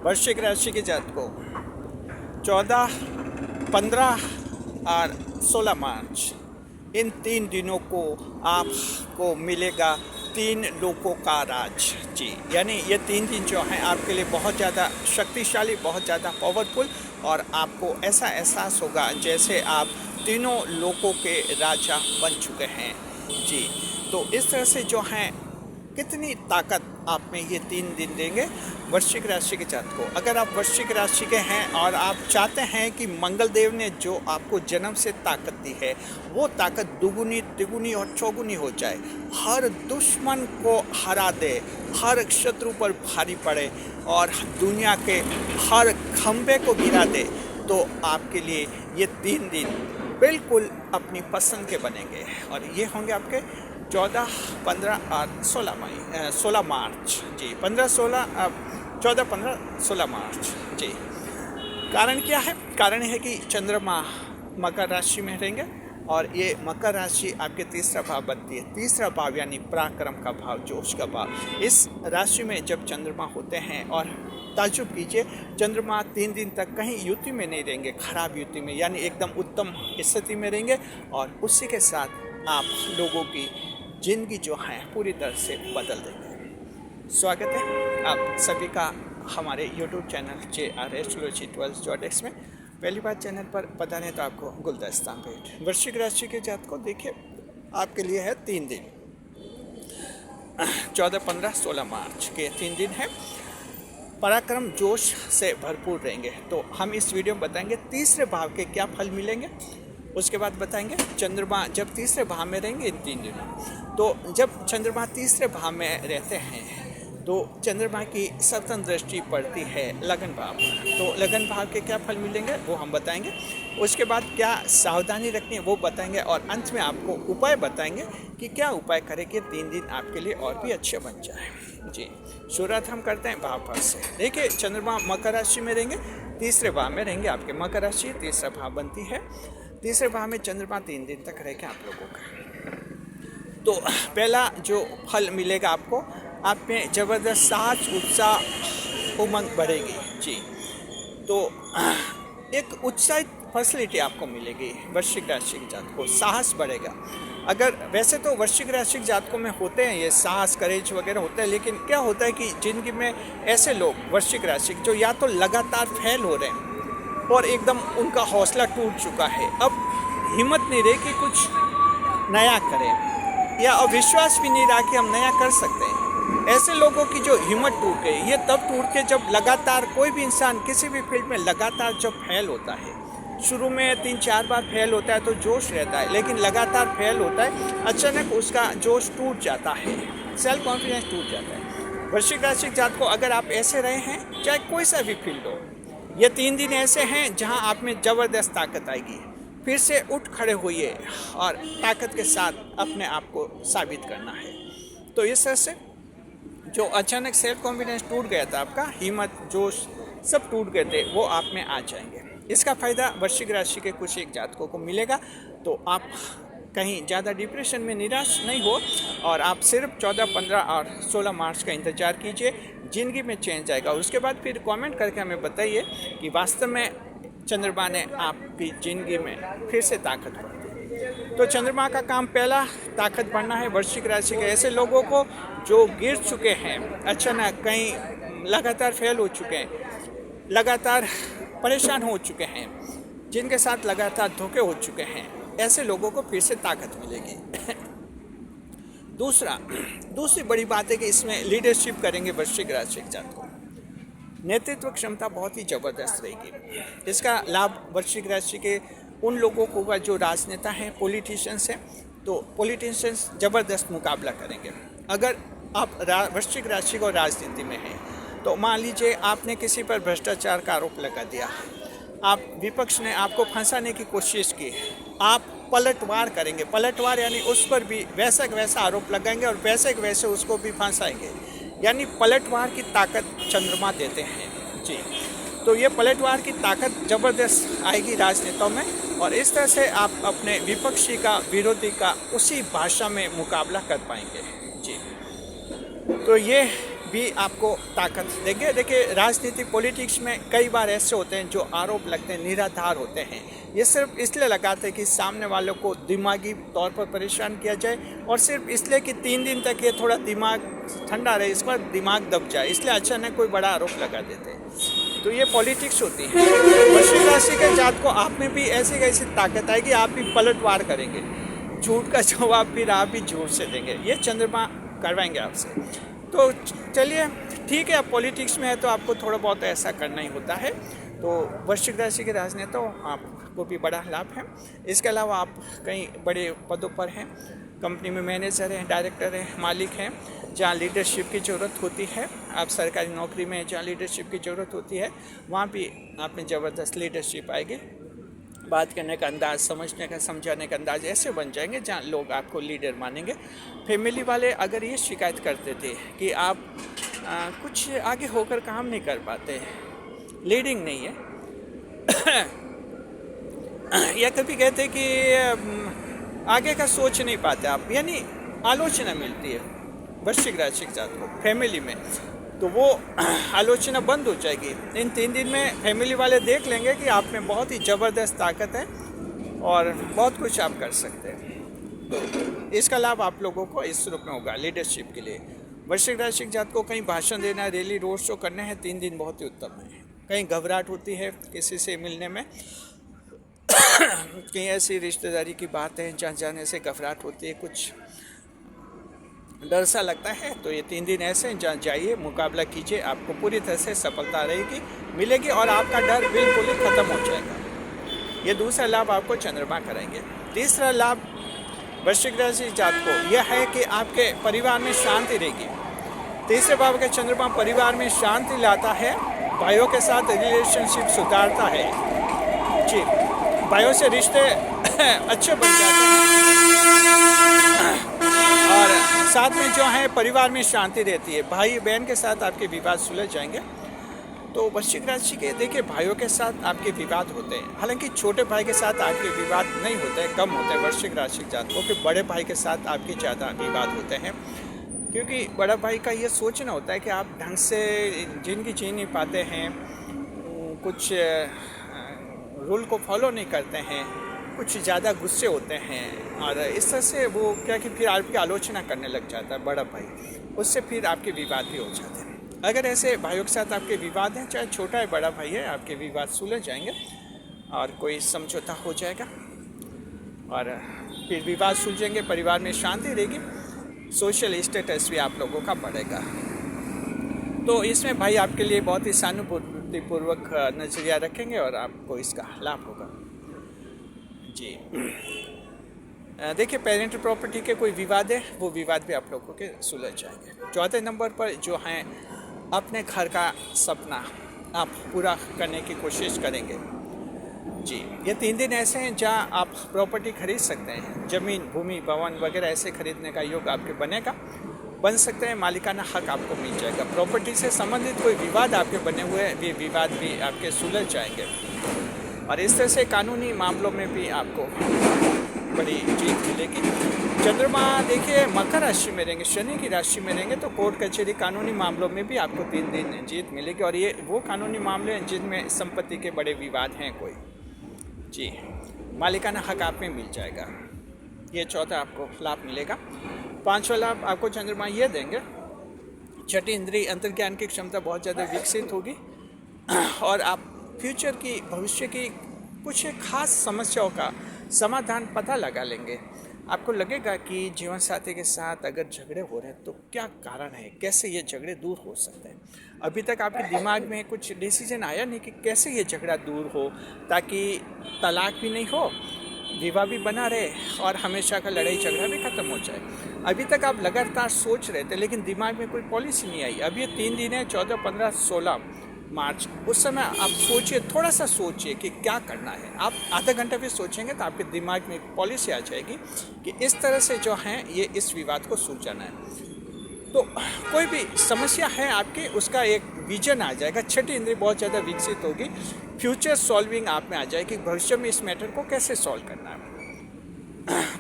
वृश्चिक राशि के जातकों 14, 15 और 16 मार्च इन 3 दिनों को आपको मिलेगा 3 लोगों का राज जी। यानी ये 3 दिन जो हैं आपके लिए बहुत ज़्यादा शक्तिशाली, बहुत ज़्यादा पावरफुल, और आपको ऐसा एहसास होगा जैसे आप तीनों लोगों के राजा बन चुके हैं जी। तो इस तरह से जो हैं कितनी ताकत आप में ये 3 दिन देंगे वृश्चिक राशि के जातकों। अगर आप वृश्चिक राशि के हैं और आप चाहते हैं कि मंगल देव ने जो आपको जन्म से ताकत दी है वो ताकत दुगुनी, तिगुनी और चौगुनी हो जाए, हर दुश्मन को हरा दे, हर शत्रु पर भारी पड़े और दुनिया के हर खंबे को गिरा दे, तो आपके लिए ये 3 दिन बिल्कुल अपनी पसंद के बनेंगे। और ये होंगे आपके 14, 15 और 16 मार्च जी। 14, 15, 16 मार्च जी। कारण क्या है? कारण है कि चंद्रमा मकर राशि में रहेंगे और ये मकर राशि आपके तीसरा भाव बनती है। तीसरा भाव यानी पराक्रम का भाव, जोश का भाव। इस राशि में जब चंद्रमा होते हैं, और ताज्जुब कीजिए, चंद्रमा 3 दिन तक कहीं युति में नहीं रहेंगे, खराब युति में, यानी एकदम उत्तम स्थिति में रहेंगे, और उसी के साथ आप लोगों की जिंदगी जो है पूरी तरह से बदल देंगे। स्वागत है आप सभी का हमारे YouTube चैनल JRAstrology12.x में। पहली बार चैनल पर पधारें तो आपको गुलदस्ता भेंट। वृश्चिक राशि के जातकों देखिए, आपके लिए है 3 दिन, 14, 15, 16 मार्च के 3 दिन है। पराक्रम जोश से भरपूर रहेंगे। तो हम इस वीडियो में बताएंगे तीसरे भाव के क्या फल मिलेंगे, उसके बाद बताएंगे चंद्रमा जब तीसरे भाव में रहेंगे इन 3 दिनों। तो जब चंद्रमा तीसरे भाव में रहते हैं तो चंद्रमा की सप्तम दृष्टि पड़ती है लगन भाव पर। तो लगन भाव के क्या फल मिलेंगे वो हम बताएंगे, उसके बाद क्या सावधानी रखनी है वो बताएंगे, और अंत में आपको उपाय बताएंगे कि क्या उपाय करें कि 3 दिन आपके लिए और भी अच्छे बन जाए जी। शुरुआत हम करते हैं भाव फल से। देखिए, चंद्रमा मकर राशि में रहेंगे, तीसरे भाव में रहेंगे। आपके मकर राशि तीसरा भाव बनती है। तीसरे भाव में चंद्रमा 3 दिन तक रहेगा आप लोगों का। तो पहला जो फल मिलेगा आपको, आप में ज़बरदस्त साहस, उत्साह, उमंग बढ़ेगी जी। तो एक उत्साहित पर्सनैलिटी आपको मिलेगी वृश्चिक राशि के जातकों को, साहस बढ़ेगा। अगर वैसे तो वृश्चिक राशि के जातकों में होते हैं ये साहस, करेज वगैरह होता है, लेकिन क्या होता है कि जिंदगी में ऐसे लोग वृश्चिक राशि जो या तो लगातार फेल हो रहे हैं और एकदम उनका हौसला टूट चुका है, अब हिम्मत नहीं रही कि कुछ नया करें, या अविश्वास भी नहीं रहा कि हम नया कर सकते हैं। ऐसे लोगों की जो हिम्मत टूट गई, ये तब टूट के जब लगातार कोई भी इंसान किसी भी फील्ड में लगातार जब फेल होता है, शुरू में 3-4 बार फेल होता है तो जोश रहता है, लेकिन लगातार फेल होता है, अचानक उसका जोश टूट जाता है, सेल्फ कॉन्फिडेंस टूट जाता है। वृश्चिक राशि के जातकों अगर आप ऐसे रहे हैं, चाहे कोई सा भी फील्ड हो, ये 3 दिन ऐसे हैं जहां आप में ज़बरदस्त ताकत आएगी। फिर से उठ खड़े होइए और ताकत के साथ अपने आप को साबित करना है। तो इस तरह से जो अचानक सेल्फ कॉन्फिडेंस टूट गया था, आपका हिम्मत, जोश सब टूट गए थे, वो आप में आ जाएंगे। इसका फ़ायदा वृश्चिक राशि के कुछ एक जातकों को मिलेगा। तो आप कहीं ज़्यादा डिप्रेशन में निराश नहीं हो, और आप सिर्फ 14, 15 और 16 मार्च का इंतज़ार कीजिए, ज़िंदगी में चेंज आएगा। उसके बाद फिर कमेंट करके हमें बताइए कि वास्तव में चंद्रमा ने आपकी ज़िंदगी में फिर से ताकत बढ़ी। तो चंद्रमा का काम पहला ताकत बढ़ना है वृश्चिक राशि के ऐसे लोगों को जो गिर चुके हैं, अचानक कहीं लगातार फेल हो चुके हैं, लगातार परेशान हो चुके हैं, जिनके साथ लगातार धोखे हो चुके हैं, ऐसे लोगों को फिर से ताकत मिलेगी। दूसरी बड़ी बात है कि इसमें लीडरशिप करेंगे वृश्चिक राशि के जातकों, नेतृत्व क्षमता बहुत ही ज़बरदस्त रहेगी। इसका लाभ वृश्चिक राशि के उन लोगों को होगा जो राजनेता हैं, पॉलिटिशियंस हैं। तो पॉलिटिशियंस ज़बरदस्त मुकाबला करेंगे। अगर आप वृश्चिक राशि को राजनीति में हैं, तो मान लीजिए आपने किसी पर भ्रष्टाचार का आरोप लगा दिया, आप विपक्ष ने आपको फंसाने की कोशिश की, आप पलटवार करेंगे। पलटवार यानी उस पर भी वैसा वैसा आरोप लगाएंगे और वैसे वैसे उसको भी फंसाएंगे, यानी पलटवार की ताकत चंद्रमा देते हैं जी। तो ये पलटवार की ताकत ज़बरदस्त आएगी राजनेताओं में, और इस तरह से आप अपने विपक्षी का, विरोधी का उसी भाषा में मुकाबला कर पाएंगे जी। तो ये भी आपको ताकत देंगे। देखिए राजनीति पॉलिटिक्स में कई बार ऐसे होते हैं जो आरोप लगते हैं निराधार होते हैं। ये सिर्फ इसलिए लगाते हैं कि सामने वालों को दिमागी तौर पर परेशान किया जाए, और सिर्फ इसलिए कि 3 दिन तक ये थोड़ा दिमाग ठंडा रहे, इस पर दिमाग दब जाए, इसलिए अचानक कोई बड़ा आरोप लगा देते हैं। तो ये पॉलिटिक्स होती है। वृश्चिक राशि के जात को आप में भी ऐसी कैसी ताकत आएगी, आप भी पलटवार करेंगे, झूठ का जवाब फिर आप भी झूठ से देंगे, ये चंद्रमा करवाएंगे आपसे। तो चलिए ठीक है, आप पॉलिटिक्स में है तो आपको थोड़ा बहुत ऐसा करना ही होता है। तो वृश्चिक राशि के राजनेताओं आपको भी बड़ा लाभ है। इसके अलावा आप कई बड़े पदों पर हैं, कंपनी में मैनेजर हैं, डायरेक्टर हैं, मालिक हैं, जहाँ लीडरशिप की ज़रूरत होती है। आप सरकारी नौकरी में जहाँ लीडरशिप की ज़रूरत होती है वहाँ भी आप में ज़बरदस्त लीडरशिप आएगी। बात करने का अंदाज़, समझने का, समझाने का अंदाज़ ऐसे बन जाएंगे जहाँ लोग आपको लीडर मानेंगे। फैमिली वाले अगर ये शिकायत करते थे कि आप कुछ आगे होकर काम नहीं कर पाते, लीडिंग नहीं है या कभी कहते कि आगे का सोच नहीं पाते आप, यानी आलोचना मिलती है वृश्चिक राशि के साथ को फैमिली में, तो वो आलोचना बंद हो जाएगी। इन 3 दिन में फैमिली वाले देख लेंगे कि आप में बहुत ही ज़बरदस्त ताकत है और बहुत कुछ आप कर सकते हैं। तो इसका लाभ आप लोगों को इस रूप में होगा लीडरशिप के लिए। वृश्चिक राशि के जात को कहीं भाषण देना, रैली, रोड शो करने हैं, 3 दिन बहुत ही उत्तम है। कहीं घबराहट होती है किसी से मिलने में कहीं ऐसी रिश्तेदारी की बात है जहाँ जाने से घबराहट होती है, कुछ डर सा लगता है, तो ये 3 दिन ऐसे हैं जहाँ जाइए, मुकाबला कीजिए, आपको पूरी तरह से सफलता रहेगी, मिलेगी और आपका डर बिल्कुल ही ख़त्म हो जाएगा। ये दूसरा लाभ आपको चंद्रमा करेंगे। तीसरा लाभ वृश्चिक राशि जात को यह है कि आपके परिवार में शांति रहेगी। तीसरे भाव के चंद्रमा परिवार में शांति लाता है, भाइयों के साथ रिलेशनशिप सुधारता है जी, भाइयों से रिश्ते अच्छे बन जाते हैं और साथ में जो है परिवार में शांति रहती है। भाई बहन के साथ आपके विवाद सुलझ जाएंगे। तो वृश्चिक राशि के देखिए भाइयों के साथ आपके विवाद होते हैं, हालांकि छोटे भाई के साथ आपके विवाद नहीं होते हैं, कम होते हैं वृश्चिक राशि के जात को, कि बड़े भाई के साथ आपके ज़्यादा विवाद होते हैं, क्योंकि बड़ा भाई का ये सोचना होता है कि आप ढंग से जिंदगी जी नहीं पाते हैं, कुछ रूल को फॉलो नहीं करते हैं, कुछ ज़्यादा गुस्से होते हैं और इस तरह से वो क्या कि फिर आपकी आलोचना करने लग जाता है बड़ा भाई, उससे फिर आपके विवाद भी हो जाते हैं। अगर ऐसे भाइयों के साथ आपके विवाद हैं, चाहे छोटा है बड़ा भाई है, आपके विवाद सुलझ जाएंगे और कोई समझौता हो जाएगा और फिर विवाद सुलझेंगे, परिवार में शांति रहेगी, सोशल स्टेटस भी आप लोगों का बढ़ेगा। तो इसमें भाई आपके लिए बहुत ही सहानुभूतिपूर्वक नज़रिया रखेंगे और आपको इसका लाभ होगा जी। देखिए पेरेंटल प्रॉपर्टी के कोई विवाद है, वो विवाद भी आप लोगों के सुलझ जाएंगे। चौथे नंबर पर जो हैं अपने घर का सपना आप पूरा करने की कोशिश करेंगे जी। ये 3 दिन ऐसे हैं जहां आप प्रॉपर्टी खरीद सकते हैं, ज़मीन, भूमि, भवन वगैरह ऐसे खरीदने का योग आपके बन सकते हैं, मालिकाना हक आपको मिल जाएगा। प्रॉपर्टी से संबंधित कोई विवाद आपके बने हुए हैं, ये विवाद भी आपके सुलझ जाएंगे और इस तरह से कानूनी मामलों में भी आपको बड़ी जीत मिलेगी। चंद्रमा देखिए मकर राशि में रहेंगे, शनि की राशि में रहेंगे, तो कोर्ट कचहरी कानूनी मामलों में भी आपको 3 दिन जीत मिलेगी और ये वो कानूनी मामले हैं जिनमें संपत्ति के बड़े विवाद हैं कोई जी, मालिकाना हक आप में मिल जाएगा। ये चौथा आपको लाभ मिलेगा। 5वां लाभ आपको चंद्रमा ये देंगे, छठी इंद्रिय अंतर्ज्ञान की क्षमता बहुत ज़्यादा विकसित होगी और आप फ्यूचर की, भविष्य की कुछ खास समस्याओं का समाधान पता लगा लेंगे। आपको लगेगा कि जीवन साथी के साथ अगर झगड़े हो रहे हैं तो क्या कारण है, कैसे ये झगड़े दूर हो सकते हैं। अभी तक आपके दिमाग में कुछ डिसीजन आया नहीं कि कैसे ये झगड़ा दूर हो, ताकि तलाक भी नहीं हो, विवाह भी बना रहे और हमेशा का लड़ाई झगड़ा भी ख़त्म हो जाए। अभी तक आप लगातार सोच रहे थे लेकिन दिमाग में कोई पॉलिसी नहीं आई। अभी ये 3 दिन है, 14, 15, 16 मार्च, उस समय आप सोचिए, थोड़ा सा सोचिए कि क्या करना है। आप आधा घंटा भी सोचेंगे तो आपके दिमाग में एक पॉलिसी आ जाएगी कि इस तरह से जो है ये इस विवाद को सुलझाना है। तो कोई भी समस्या है आपकी, उसका एक विजन आ जाएगा। छठी इंद्रिय बहुत ज़्यादा विकसित होगी, फ्यूचर सॉल्विंग आप में आ जाएगी, भविष्य में इस मैटर को कैसे सॉल्व करना है।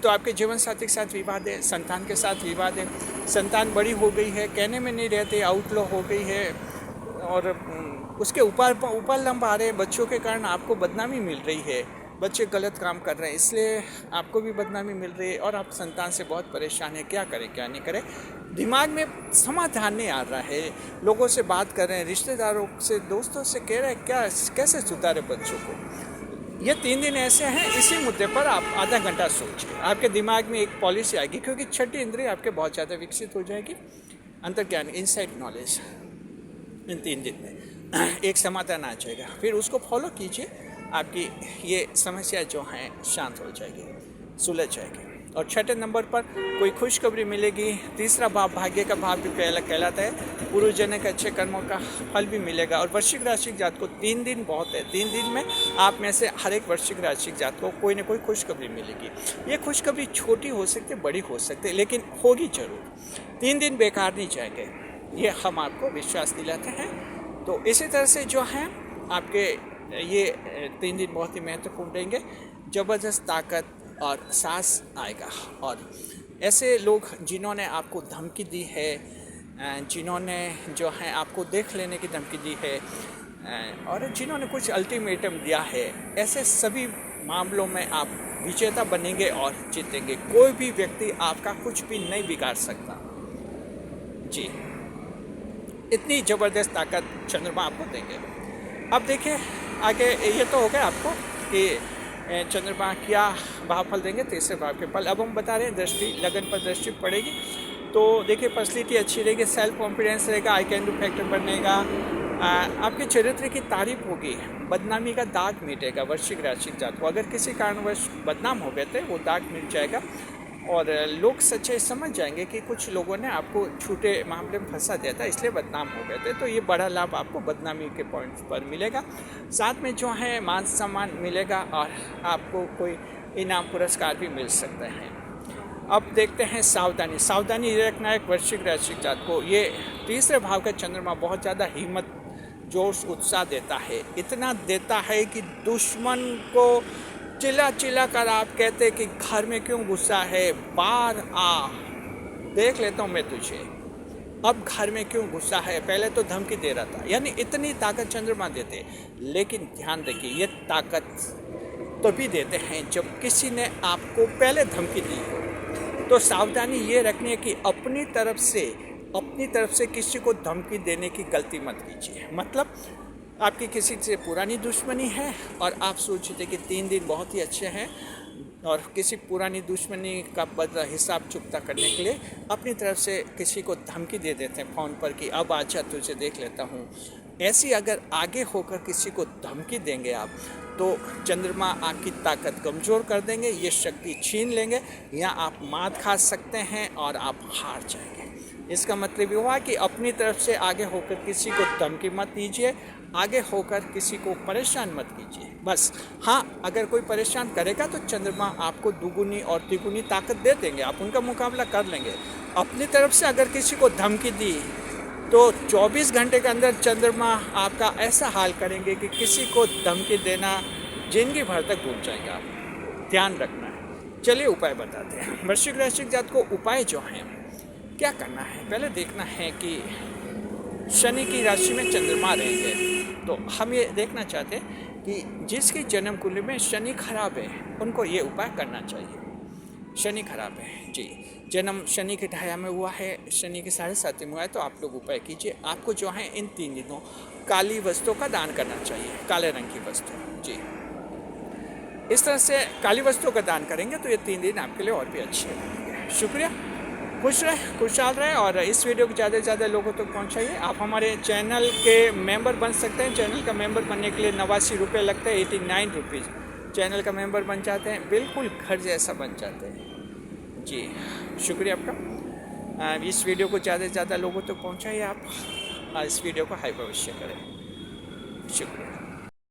तो आपके जीवन साथी के साथ विवाद है, संतान के साथ विवाद है, संतान बड़ी हो गई है, कहने में नहीं रहते, आउटलो हो गई है, और उसके ऊपर लंब आ रहे हैं, बच्चों के कारण आपको बदनामी मिल रही है, बच्चे गलत काम कर रहे हैं इसलिए आपको भी बदनामी मिल रही है, और आप संतान से बहुत परेशान है, क्या करें क्या नहीं करें, दिमाग में समाधान नहीं आ रहा है, लोगों से बात कर रहे हैं, रिश्तेदारों से, दोस्तों से कह रहे हैं क्या कैसे सुधारे बच्चों को। ये 3 दिन ऐसे हैं, इसी मुद्दे पर आप आधा घंटा सोचिए, आपके दिमाग में एक पॉलिसी आएगी, क्योंकि छठी इंद्रिय आपके बहुत ज़्यादा विकसित हो जाएगी, अंतर्ज्ञान, इनसाइट नॉलेज, इन 3 दिन में एक समाधान आ जाएगा, फिर उसको फॉलो कीजिए, आपकी ये समस्या जो हैं शांत हो जाएगी, सुलझ जाएगी। और छठे नंबर पर कोई खुशखबरी मिलेगी। तीसरा भाव भाग्य का भाव भी कहलाता है, पूर्वजन्म के अच्छे कर्मों का फल भी मिलेगा। और वृश्चिक राशि जात को 3 दिन बहुत है, 3 दिन में आप में से हर एक वृश्चिक राशि जात को कोई ना कोई खुशखबरी मिलेगी। ये खुशखबरी छोटी हो सकती है, बड़ी हो सकती है, लेकिन होगी जरूर। 3 दिन बेकार नहीं जाएंगे, ये हम आपको विश्वास दिलाते हैं। तो इसी तरह से जो है आपके ये 3 दिन बहुत ही महत्वपूर्ण रहेंगे। ज़बरदस्त ताकत और साहस आएगा। और ऐसे लोग जिन्होंने आपको धमकी दी है, जिन्होंने जो है आपको देख लेने की धमकी दी है, और जिन्होंने कुछ अल्टीमेटम दिया है, ऐसे सभी मामलों में आप विजेता बनेंगे और जीतेंगे। कोई भी व्यक्ति आपका कुछ भी नहीं बिगाड़ सकता जी, इतनी ज़बरदस्त ताकत चंद्रमा आपको देंगे। अब देखिए आगे, ये तो हो गया आपको कि चंद्रमा क्या भाव फल देंगे, तीसरे भाव के फल। अब हम बता रहे हैं दृष्टि, लगन पर दृष्टि पड़ेगी तो देखिए पर्सनैलिटी अच्छी रहेगी, सेल्फ कॉन्फिडेंस रहेगा, आई कैन डू फैक्टर बनेगा, आपके चरित्र की तारीफ होगी, बदनामी का दाग मिटेगा। वृश्चिक राशि जात को अगर किसी कारणवश बदनाम हो गए थे, वो दाग मिट जाएगा और लोग सच्चाई समझ जाएंगे कि कुछ लोगों ने आपको झूठे मामले में फंसा दिया था, इसलिए बदनाम हो गए थे। तो ये बड़ा लाभ आपको बदनामी के पॉइंट्स पर मिलेगा। साथ में जो है मान सम्मान मिलेगा और आपको कोई इनाम पुरस्कार भी मिल सकते हैं। अब देखते हैं सावधानी। सावधानी ये रखना है वृश्चिक राशि जात को। ये तीसरे भाव का चंद्रमा बहुत ज़्यादा हिम्मत, जोश, उत्साह देता है। इतना देता है कि दुश्मन को चिल्ला चिल्ला कर आप कहते कि घर में क्यों गुस्सा है, बाहर आ, देख लेता हूँ मैं तुझे, अब घर में क्यों गुस्सा है, पहले तो धमकी दे रहा था। यानी इतनी ताकत चंद्रमा देते। लेकिन ध्यान रखिए, ये ताकत तभी देते हैं जब किसी ने आपको पहले धमकी दी हो। तो सावधानी ये रखनी है कि अपनी तरफ से किसी को धमकी देने की गलती मत कीजिए। मतलब आपकी किसी से पुरानी दुश्मनी है और आप सोचते कि 3 दिन बहुत ही अच्छे हैं, और किसी पुरानी दुश्मनी का बदला, हिसाब चुकता करने के लिए अपनी तरफ से किसी को धमकी दे देते हैं फ़ोन पर कि अब आजा तुझे देख लेता हूँ। ऐसी अगर आगे होकर किसी को धमकी देंगे आप, तो चंद्रमा आपकी ताकत कमज़ोर कर देंगे, ये शक्ति छीन लेंगे, या आप मात खा सकते हैं और आप हार जाएंगे। इसका मतलब ये हुआ कि अपनी तरफ से आगे होकर किसी को धमकी मत दीजिए, आगे होकर किसी को परेशान मत कीजिए बस। हाँ, अगर कोई परेशान करेगा तो चंद्रमा आपको दुगुनी और तिगुनी ताकत दे देंगे, आप उनका मुकाबला कर लेंगे। अपनी तरफ से अगर किसी को धमकी दी तो 24 घंटे के अंदर चंद्रमा आपका ऐसा हाल करेंगे कि किसी को धमकी देना जिंदगी भर तक भूल जाएंगे आप। ध्यान रखना है। चलिए उपाय बताते हैं। वृश्चिक राशि जात को उपाय जो हैं क्या करना है, पहले देखना है कि शनि की राशि में चंद्रमा रहेंगे, तो हम ये देखना चाहते हैं कि जिसकी जन्म कुंडली में शनि खराब है उनको ये उपाय करना चाहिए। शनि खराब है जी, जन्म शनि की ढाया में हुआ है, शनि की 7.5 में हुआ है, तो आप लोग उपाय कीजिए। आपको जो है इन 3 दिनों काली वस्तुओं का दान करना चाहिए, काले रंग की वस्तु जी। इस तरह से काली वस्तुओं का दान करेंगे तो ये 3 दिन आपके लिए और भी अच्छे रहेंगे। शुक्रिया, खुश रहे, खुशहाल रहे, और इस वीडियो को ज़्यादा से ज़्यादा लोगों तक पहुंचाइए। आप हमारे चैनल के मेंबर बन सकते हैं। चैनल का मेंबर बनने के लिए 89 रुपये लगते हैं, 89 रुपीज़। चैनल का मेंबर बन जाते हैं, बिल्कुल घर जैसा बन जाते हैं जी। शुक्रिया आपका। इस वीडियो को ज़्यादा से ज़्यादा लोगों तक पहुँचाइए आप, इस वीडियो को हाइप अवश्य करें। शुक्रिया।